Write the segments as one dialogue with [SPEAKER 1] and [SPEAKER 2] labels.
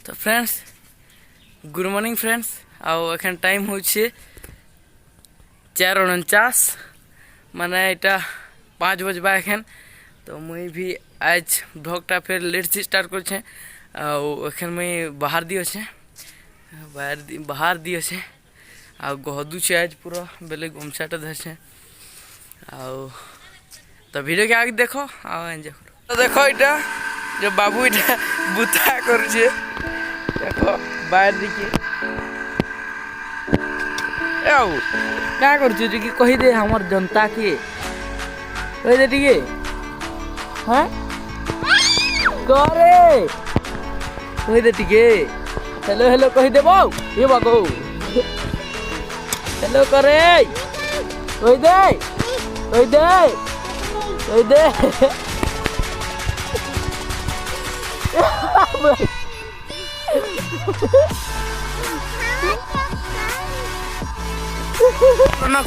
[SPEAKER 1] तो friends good morning friends आउ एखन टाइम हो 4:49 माने एटा 5 बजबा एखन। तो मुई भी आज ब्लॉगटा फिर लेट से स्टार्ट कर छे। एखन मुई बाहर दियो छे बाहर दियो छे आ गहदू छे आज पूरा बेले गमछाटा धर छे। तो वीडियो के आगे देखो आ एंजॉय करो। तो देखो इटा जो बाबू इटा बुता कर छे देखो बाहर दिखे बाबू क्या कर कही दे हमर जनता के कही दे टिके हाँ करे कही दे टिके हेलो हेलो कही दे बाबू ये बाबू हेलो करे कही दे कही दे कही दे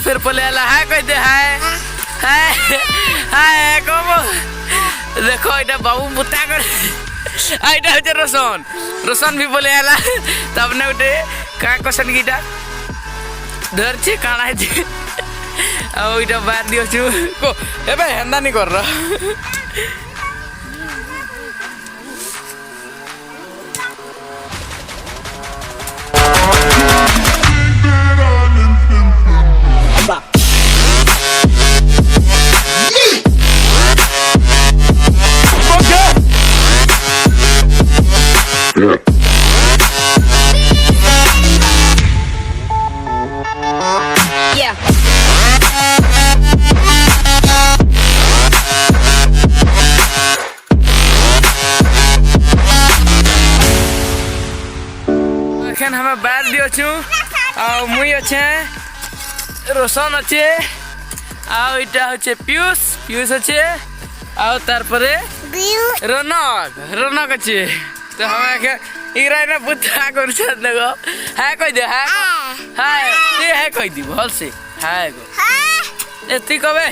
[SPEAKER 1] फिर पले आला है कह दे हाय कब देखो इटा बाबू बुता कर आइटा होचे रोशन रोशन भी बोले आला तब ने उठे का क्वेश्चन कीटा डर छे काना है आ इटा बाहर दियो छु को एबे हेंदा नहीं कर रहा हमें बैठ दियो छु आ मुई अच्छे रोशन अच्छे आ इटा होचे पीयूष पीयूष अच्छे आ तार परे रौनक रौनक अच्छे। तो हमें के इरा ने बुद्धा कर छ देखो हाय कह दे हाय हाय ये है कह दी बोल से हाय गो एती कबे